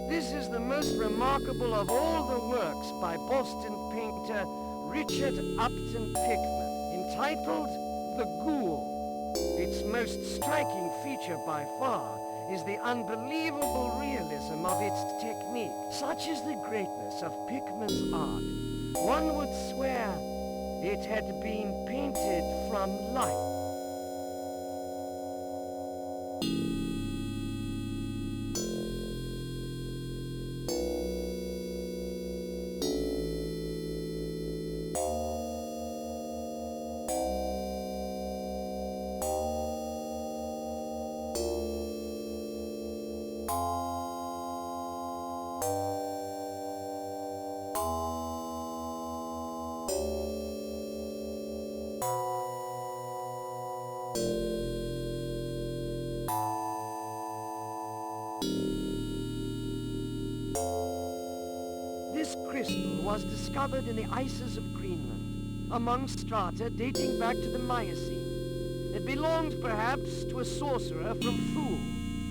This is the most remarkable of all the works by Boston painter Richard Upton Pickman, entitled The Ghoul. Its most striking feature by far is the unbelievable realism of its technique. Such is the greatness of Pickman's art, one would swear it had been painted from life. This crystal was discovered in the ices of Greenland, among strata dating back to the Miocene. It belonged perhaps to a sorcerer from Thule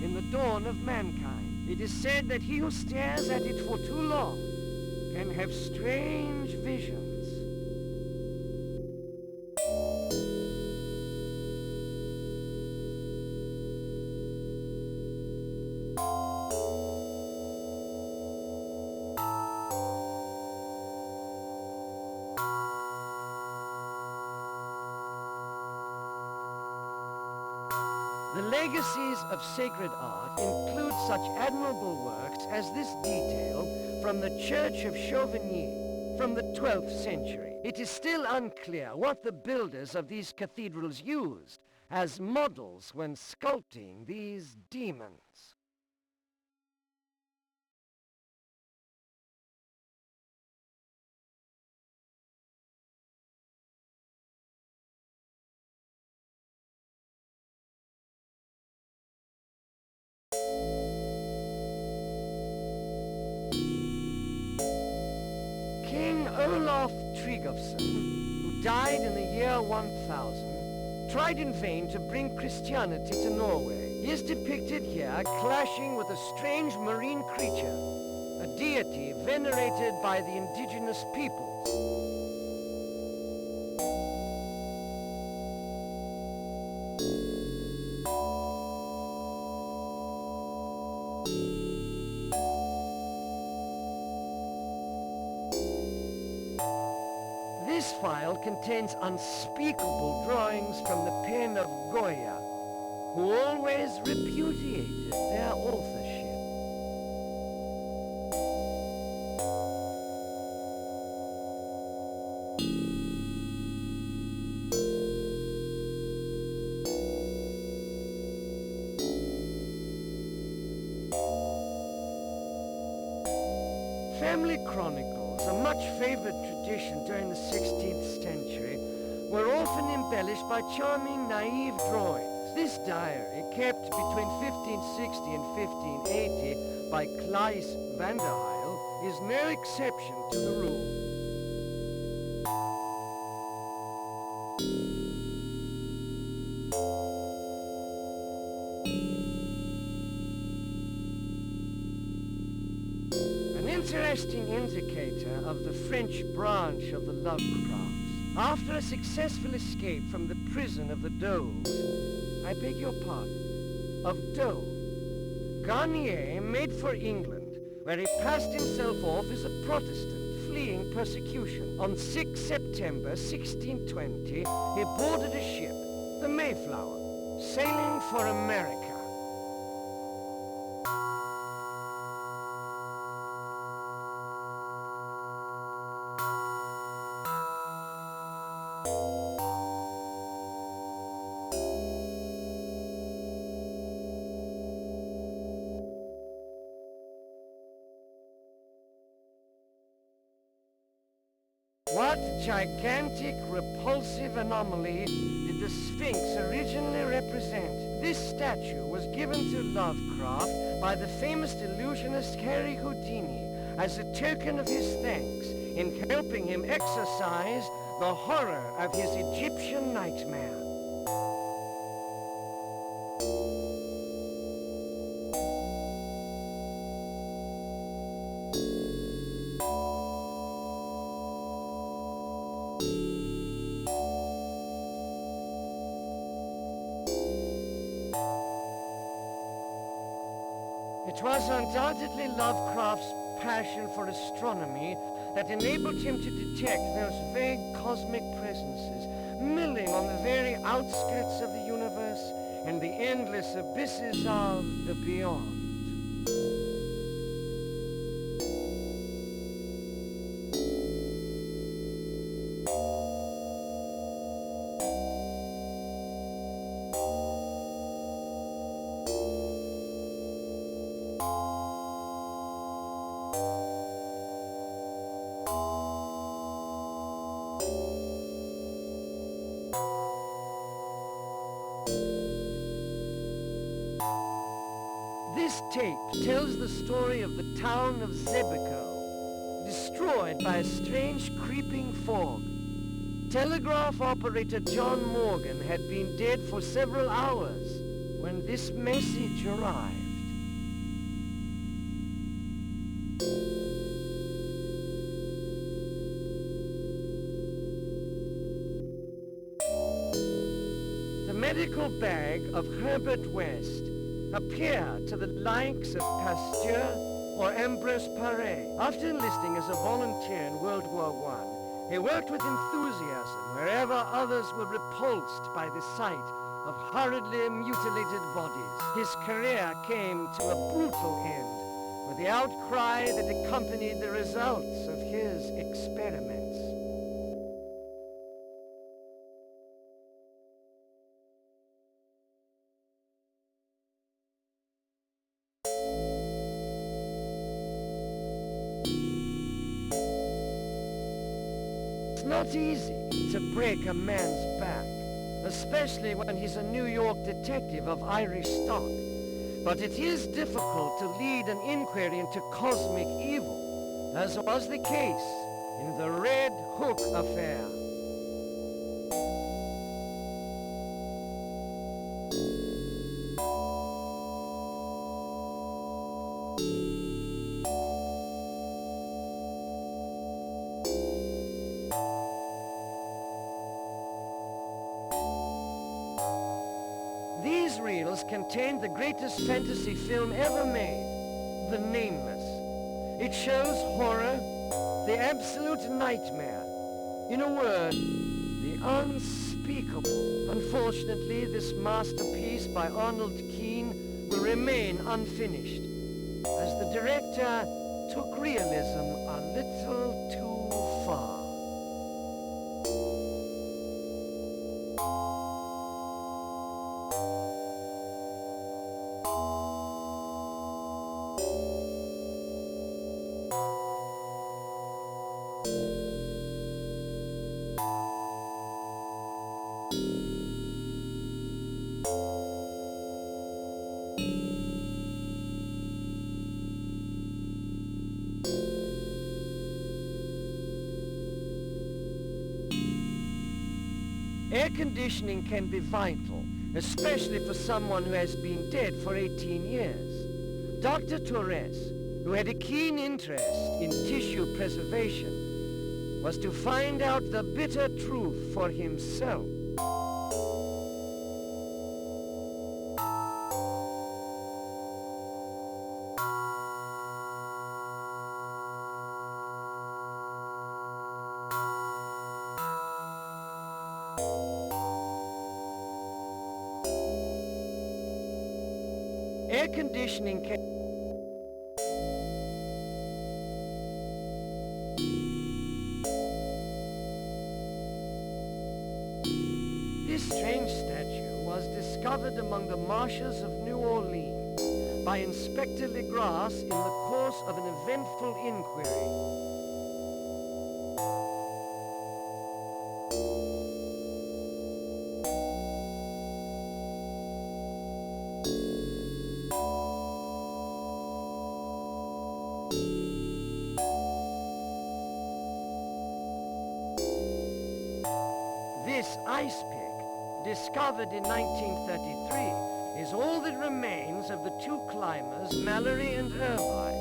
in the dawn of mankind. It is said that he who stares at it for too long can have strange visions. The legacies of sacred art include such admirable works as this detail from the Church of Chauvigny from the 12th century. It is still unclear what the builders of these cathedrals used as models when sculpting these demons. King Olaf Tryggvason, who died in the year 1000, tried in vain to bring Christianity to Norway. He is depicted here clashing with a strange marine creature, a deity venerated by the indigenous peoples. This file contains unspeakable drawings from the pen of Goya, who always repudiated their authorship. Family chronicles, a much favored tradition during the 16th century, were often embellished by charming, naive drawings. This diary, kept between 1560 and 1580 by Claes van der Heil, is no exception to the rule. An interesting indicator of the French branch of the Lovecrafts. After a successful escape from the prison of the Doles, I beg your pardon, of Dole, Garnier made for England, where he passed himself off as a Protestant fleeing persecution. On 6 September 1620, he boarded a ship, the Mayflower, sailing for America. What gigantic, repulsive anomaly did the Sphinx originally represent? This statue was given to Lovecraft by the famous illusionist Harry Houdini as a token of his thanks in helping him exorcise the horror of his Egyptian nightmare. It was undoubtedly Lovecraft's passion for astronomy that enabled him to detect those vague cosmic presences milling on the very outskirts of the universe and the endless abysses of the beyond. This tape tells the story of the town of Zebico, destroyed by a strange creeping fog. Telegraph operator John Morgan had been dead for several hours when this message arrived. The medical bag of Herbert West appeared to the likes of Pasteur or Ambrose Paré. After enlisting as a volunteer in World War I, he worked with enthusiasm wherever others were repulsed by the sight of horridly mutilated bodies. His career came to a brutal end with the outcry that accompanied the results of his experiments. It's not easy to break a man's back, especially when he's a New York detective of Irish stock. But it is difficult to lead an inquiry into cosmic evil, as was the case in the Red Hook affair. These reels contain the greatest fantasy film ever made, The Nameless. It shows horror, the absolute nightmare. In a word, the unspeakable. Unfortunately, this masterpiece by Arnold Keene will remain unfinished, as the director took realism a little too far. Air conditioning can be vital, especially for someone who has been dead for 18 years. Dr. Torres, who had a keen interest in tissue preservation, was to find out the bitter truth for himself. Air conditioning can... This strange statue was discovered among the marshes of New Orleans by Inspector Legras in the course of an eventful inquiry. This ice pick, discovered in 1933, is all that remains of the two climbers, Mallory and Irvine.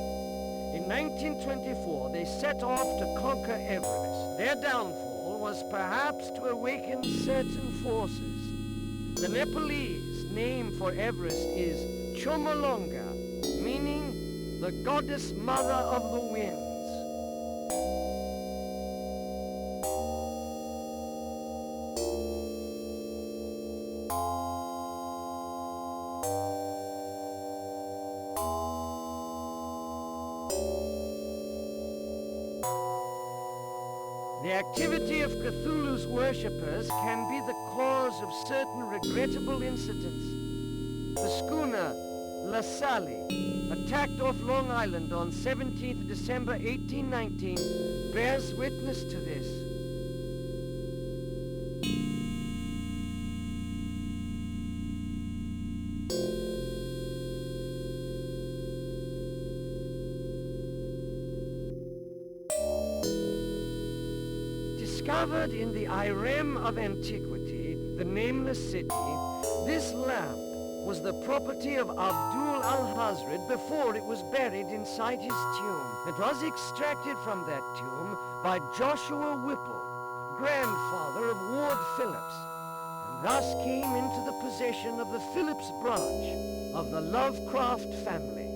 In 1924, they set off to conquer Everest. Their downfall was perhaps to awaken certain forces. The Nepalese name for Everest is Chomolonga, meaning the goddess mother of the winds. The activity of Cthulhu's worshippers can be the cause of certain regrettable incidents. The schooner La Salle, attacked off Long Island on 17th December 1819, bears witness to this. Discovered in the Irem of antiquity, the nameless city, this lamp was the property of Abdul al-Hazred before it was buried inside his tomb. It was extracted from that tomb by Joshua Whipple, grandfather of Ward Phillips, and thus came into the possession of the Phillips branch of the Lovecraft family.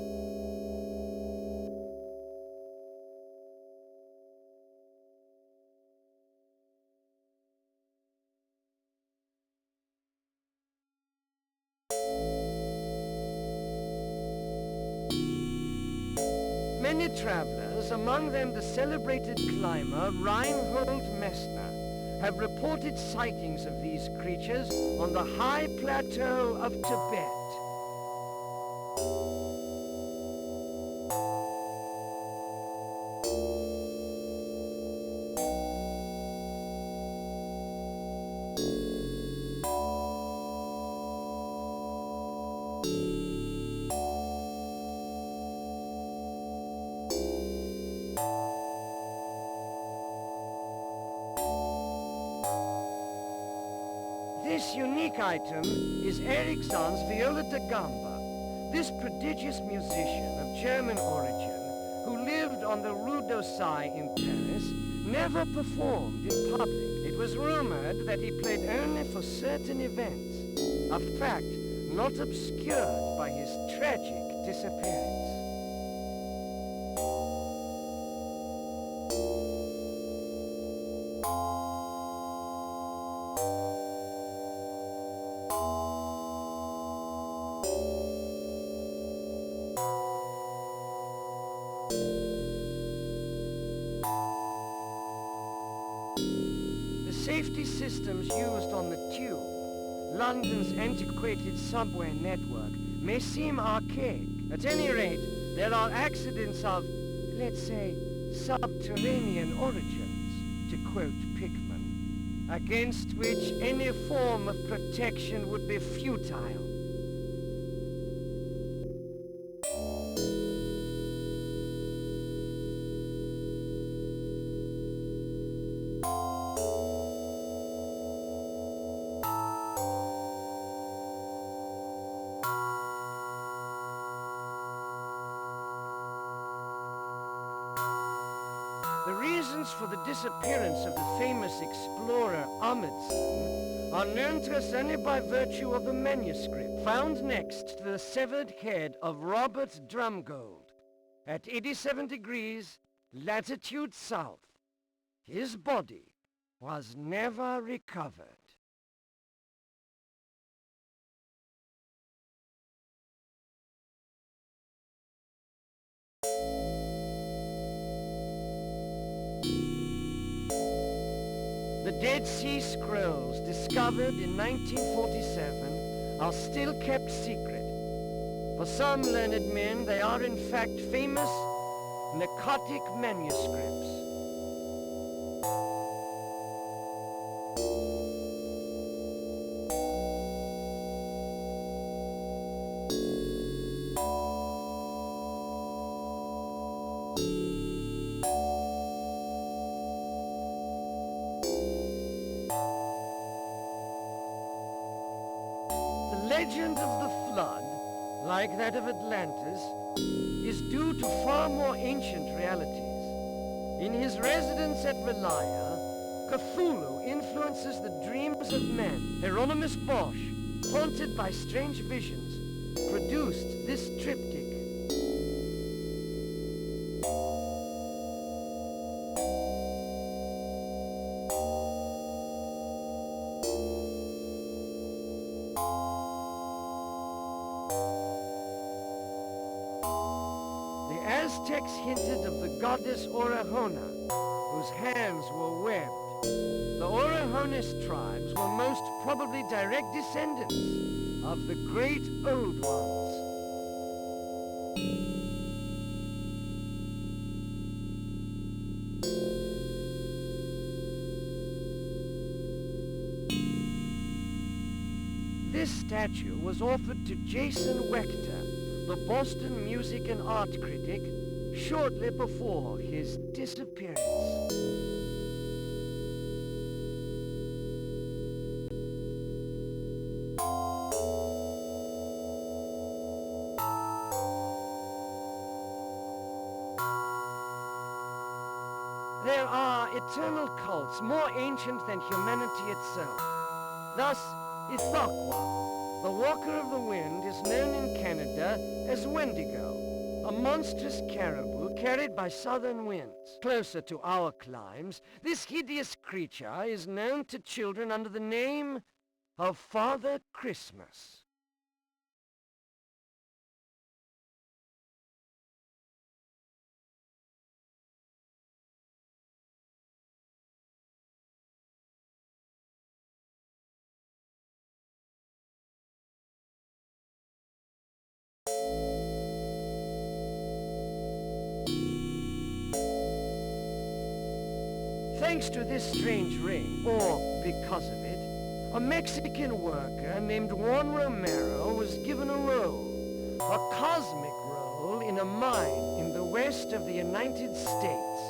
Many travelers, among them the celebrated climber Reinhold Messner, have reported sightings of these creatures on the high plateau of Tibet. This unique item is Ericsson's viola da gamba. This prodigious musician of German origin, who lived on the Rue d'Orsay in Paris, never performed in public. It was rumored that he played only for certain events, a fact not obscured by his tragic disappearance. Safety systems used on the Tube, London's antiquated subway network, may seem archaic. At any rate, there are accidents of, let's say, subterranean origins, to quote Pickman, against which any form of protection would be futile. The reasons for the disappearance of the famous explorer Amundsen are known to us only by virtue of a manuscript found next to the severed head of Robert Drumgold at 87 degrees latitude south. His body was never recovered. The Dead Sea Scrolls, discovered in 1947, are still kept secret. For some learned men, they are in fact famous Narcotic manuscripts. legend of the flood, like that of Atlantis, is due to far more ancient realities. In his residence at Relaya, Cthulhu influences the dreams of men. Hieronymus Bosch, haunted by strange visions, produced this triptych. The Aztecs hinted of the goddess Orejona, whose hands were webbed. The Orejones tribes were most probably direct descendants of the great Old Ones. This statue was offered to Jason Wechter, the Boston music and art critic, shortly before his disappearance. There are eternal cults more ancient than humanity itself. Thus, Ithaqua, the Walker of the Wind, is known in Canada as Wendigo, a monstrous caribou carried by southern winds. Closer to our climes, this hideous creature is known to children under the name of Father Christmas. Thanks to this strange ring, or because of it, a Mexican worker named Juan Romero was given a role, a cosmic role in a mine in the west of the United States.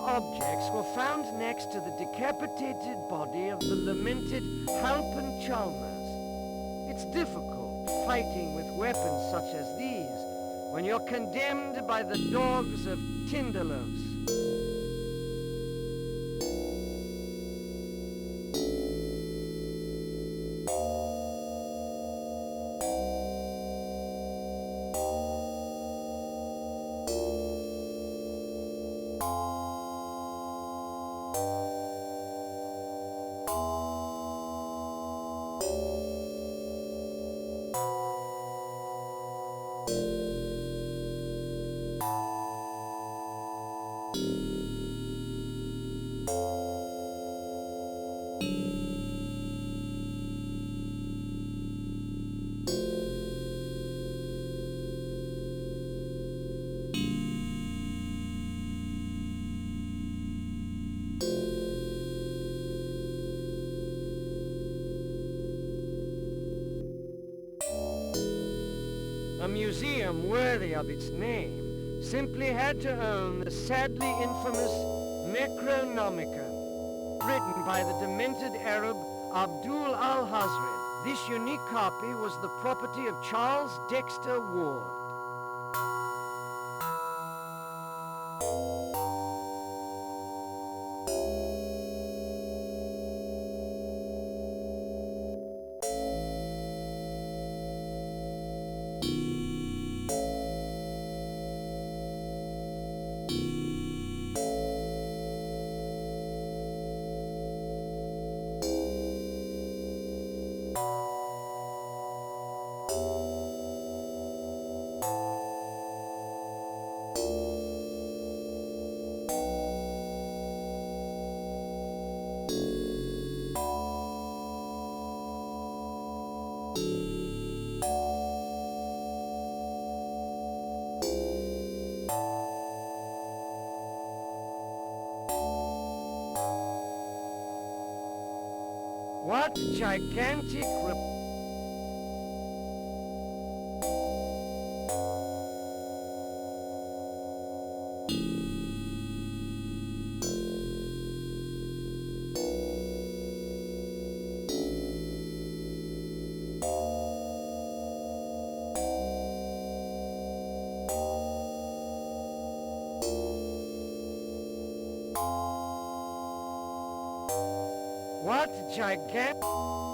Objects were found next to the decapitated body of the lamented Halpin Chalmers. It's difficult fighting with weapons such as these when you're condemned by the dogs of Tindalos. A museum worthy of its name simply had to own the sadly infamous Necronomicon, written by the demented Arab Abdul al-Hazred. This unique copy was the property of Charles Dexter Ward. What gigantic What gigantic...